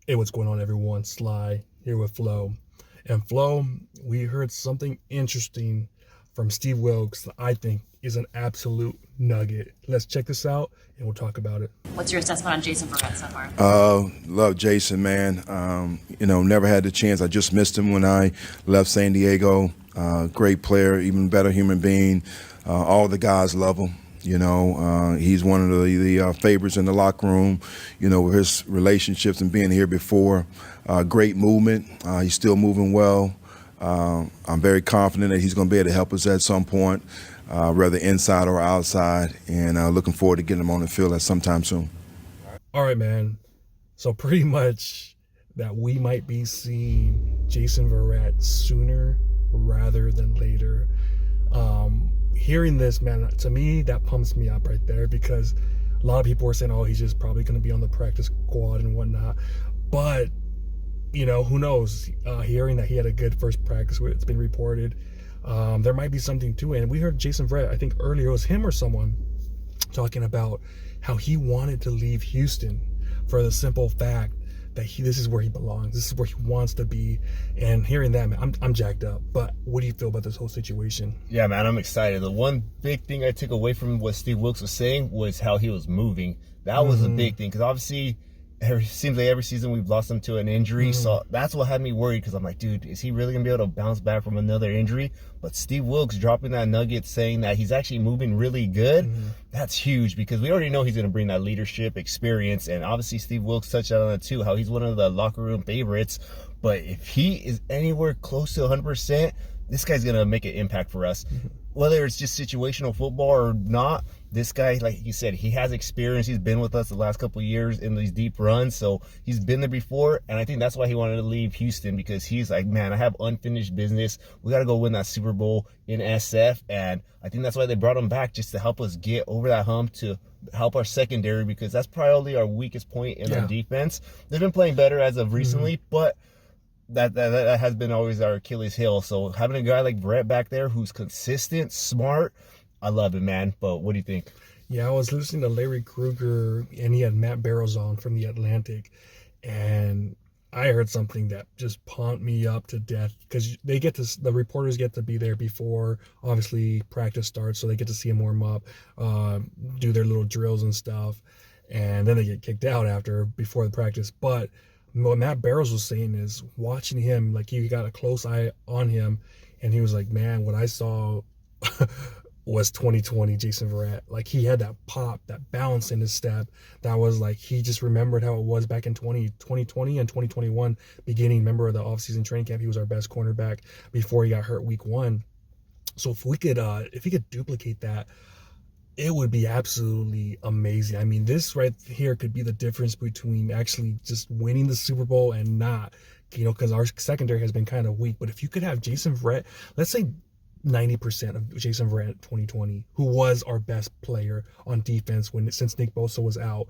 Hey, what's going on, everyone? Sly here with Flo. And Flo, we heard something interesting from Steve Wilks that I think is an absolute nugget. Let's check this out and we'll talk about it. What's your assessment on Jason Verrett so far? Love Jason, man. Never had the chance. I just missed him when I left San Diego. Great player, even better human being. All the guys love him. He's one of the favorites in the locker room, with his relationships and being here before. Great movement. He's still moving well. I'm very confident that he's going to be able to help us at some point, whether inside or outside, and looking forward to getting him on the field at sometime soon. All right, man. So pretty much that we might be seeing Jason Verrett sooner rather than later. Hearing this, man, to me, that pumps me up right there, because a lot of people were saying, oh, he's just probably going to be on the practice squad and whatnot. But, who knows? Hearing that he had a good first practice, it's been reported, there might be something to it. And we heard Jason Verrett, I think earlier it was him or someone, talking about how he wanted to leave Houston for the simple fact that this is where he belongs. This is where he wants to be. And hearing that, man, I'm jacked up. But what do you feel about this whole situation? Yeah, man, I'm excited. The one big thing I took away from what Steve Wilks was saying was how he was moving. That was a big thing, because obviously it seems like every season we've lost him to an injury. So that's what had me worried, because I'm like, dude, is he really going to be able to bounce back from another injury? But Steve Wilks dropping that nugget saying that he's actually moving really good, that's huge, because we already know he's going to bring that leadership experience. And obviously Steve Wilks touched on it too, how he's one of the locker room favorites. But if he is anywhere close to 100%, this guy's going to make an impact for us. Whether it's just situational football or not, this guy, like you said, he has experience. He's been with us the last couple of years in these deep runs, so he's been there before. And I think that's why he wanted to leave Houston, because he's like, man, I have unfinished business. We got to go win that Super Bowl in SF. And I think that's why they brought him back, just to help us get over that hump, to help our secondary, because that's probably our weakest point in our defense. They've been playing better as of recently, but that has been always our Achilles heel. So having a guy like Brett back there who's consistent, smart, I love it, man. But what do you think? Yeah, I was listening to Larry Krueger, and he had Matt Barrows on from The Atlantic, and I heard something that just pumped me up to death, because the reporters get to be there before, obviously, practice starts, so they get to see him warm up, do their little drills and stuff, and then they get kicked out before the practice. But what Matt Barrows was saying is, watching him, like, he got a close eye on him, and he was like, man, what I saw was 2020 Jason Verrett. Like, he had that pop, that bounce in his step, that was like, he just remembered how it was back in 2020 and 2021 beginning. Remember the offseason training camp, he was our best cornerback before he got hurt week 1. So if he could duplicate that, it would be absolutely amazing. I mean, this right here could be the difference between actually just winning the Super Bowl and not, because our secondary has been kind of weak. But if you could have Jason Verrett, let's say 90% of Jason Verrett 2020, who was our best player on defense since Nick Bosa was out.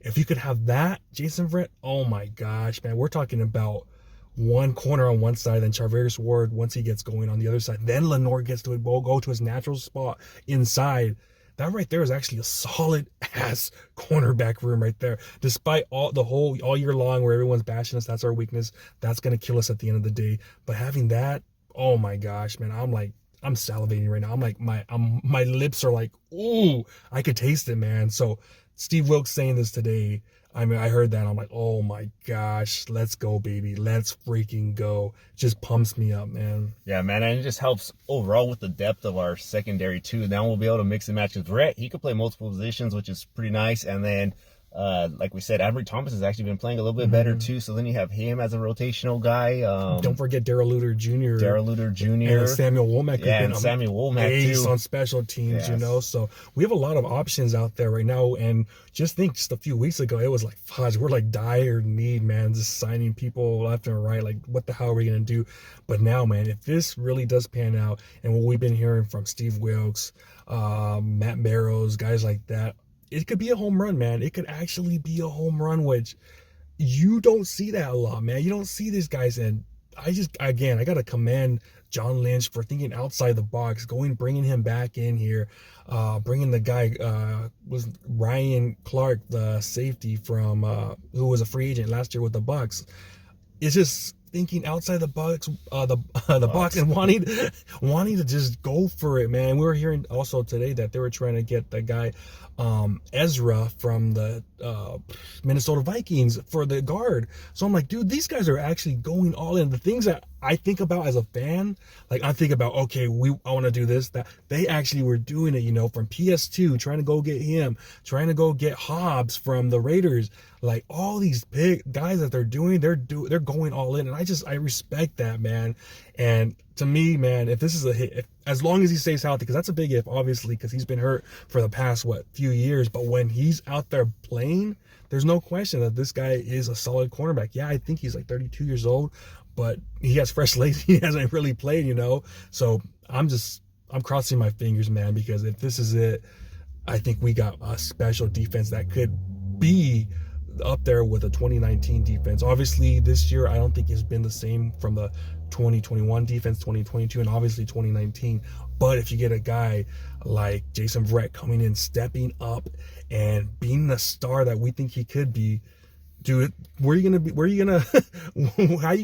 If you could have that Jason Verrett, oh my gosh, man, we're talking about one corner on one side, then Charvarius Ward, once he gets going, on the other side, then Lenore gets to go to his natural spot inside. That right there is actually a solid ass cornerback room right there. Despite all year long where everyone's bashing us, that's our weakness. That's gonna kill us at the end of the day. But having that, oh my gosh, man, I'm salivating right now. I'm like, my lips are like, ooh, I could taste it, man. So Steve Wilks saying this today, I mean, I heard that, I'm like, oh my gosh, let's go, baby. Let's freaking go. Just pumps me up, man. Yeah, man, and it just helps overall with the depth of our secondary too. Now we'll be able to mix and match with Brett. He could play multiple positions, which is pretty nice. And then like we said, Avery Thomas has actually been playing a little bit better too. So then you have him as a rotational guy. Don't forget Darrell Luter Jr. And Samuel Womack. Yeah, and Samuel Womack ace too on special teams, So we have a lot of options out there right now. And just a few weeks ago, it was like, fudge, we're like dire need, man, just signing people left and right. Like, what the hell are we gonna do? But now, man, if this really does pan out, and what we've been hearing from Steve Wilks, Matt Barrows, guys like that, it could be a home run, man. It could actually be a home run, which you don't see that a lot, man. You don't see these guys, and I got to commend John Lynch for thinking outside the box, bringing him back in here, bringing the guy, was Ryan Clark, the safety from, who was a free agent last year with the Bucks. It's just thinking outside the box, the box, and wanting to just go for it, man. We were hearing also today that they were trying to get the guy, Ezra from the Minnesota Vikings for the guard. So I'm like, dude, these guys are actually going all in. The things that I think about as a fan, like I think about, okay, I want to do this, that. They actually were doing it, from PS2, trying to go get him, trying to go get Hobbs from the Raiders. Like all these big guys that they're doing, they're going all in, and I respect that, man. And to me, man, if this is a hit, as long as he stays healthy, because that's a big if, obviously, because he's been hurt for the past few years. But when he's out there playing, there's no question that this guy is a solid cornerback. Yeah, I think he's like 32 years old, but he has fresh legs. He hasn't really played, So I'm crossing my fingers, man, because if this is it, I think we got a special defense that could be up there with a 2019 defense. Obviously, this year I don't think it's been the same from the 2021 defense, 2022, and obviously 2019. But if you get a guy like Jason Verrett coming in, stepping up, and being the star that we think he could be, dude, how are you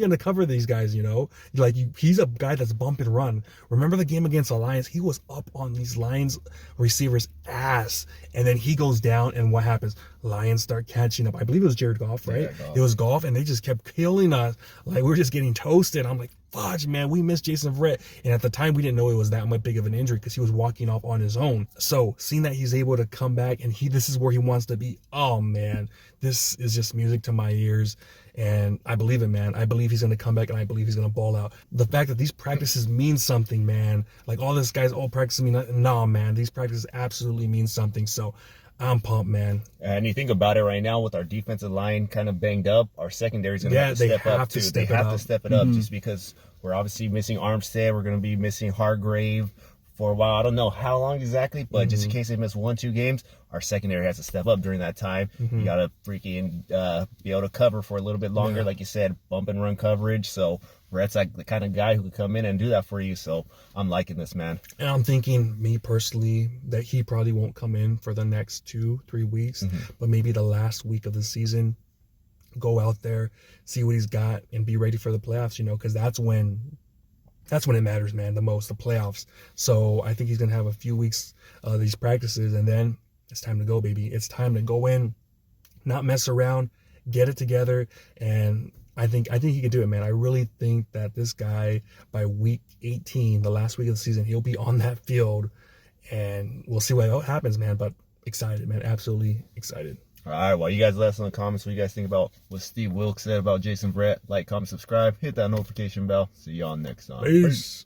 gonna cover these guys? He's a guy that's bump and run. Remember the game against the Lions? He was up on these Lions receivers' ass, and then he goes down, and what happens? Lions start catching up. I believe it was Jared Goff, right? Yeah, Goff. It was Goff, and they just kept killing us. Like, we were just getting toasted. I'm like, fudge, man, we missed Jason Verrett. And at the time, we didn't know it was that much big of an injury because he was walking off on his own. So seeing that he's able to come back and this is where he wants to be, oh man, this is just music to my ears. And I believe it, man. I believe he's going to come back, and I believe he's going to ball out. The fact that these practices mean something, man. Like all this guys, all practices mean nothing. Nah, man, these practices absolutely mean something. So I'm pumped, man. And you think about it right now, with our defensive line kind of banged up, our secondary is going to have to step up too. They have to step it up just because we're obviously missing Armstead. We're going to be missing Hargrave for a while. I don't know how long exactly, but just in case they miss 1-2 games, our secondary has to step up during that time. You got to freaking be able to cover for a little bit longer, like you said, bump and run coverage. So Brett's like the kind of guy who could come in and do that for you. So I'm liking this, man. And I'm thinking, me personally, that he probably won't come in for the next 2-3 weeks, but maybe the last week of the season, go out there, see what he's got, and be ready for the playoffs, because that's when it matters, man, the most, the playoffs. So I think he's going to have a few weeks of these practices, and then it's time to go, baby. It's time to go in, not mess around, get it together, and I think he can do it, man. I really think that this guy, by week 18, the last week of the season, he'll be on that field, and we'll see what happens, man. But excited, man, absolutely excited. All right, well, you guys let us know in the comments what you guys think about what Steve Wilks said about Jason Verrett. Like, comment, subscribe, hit that notification bell. See y'all next time. Peace.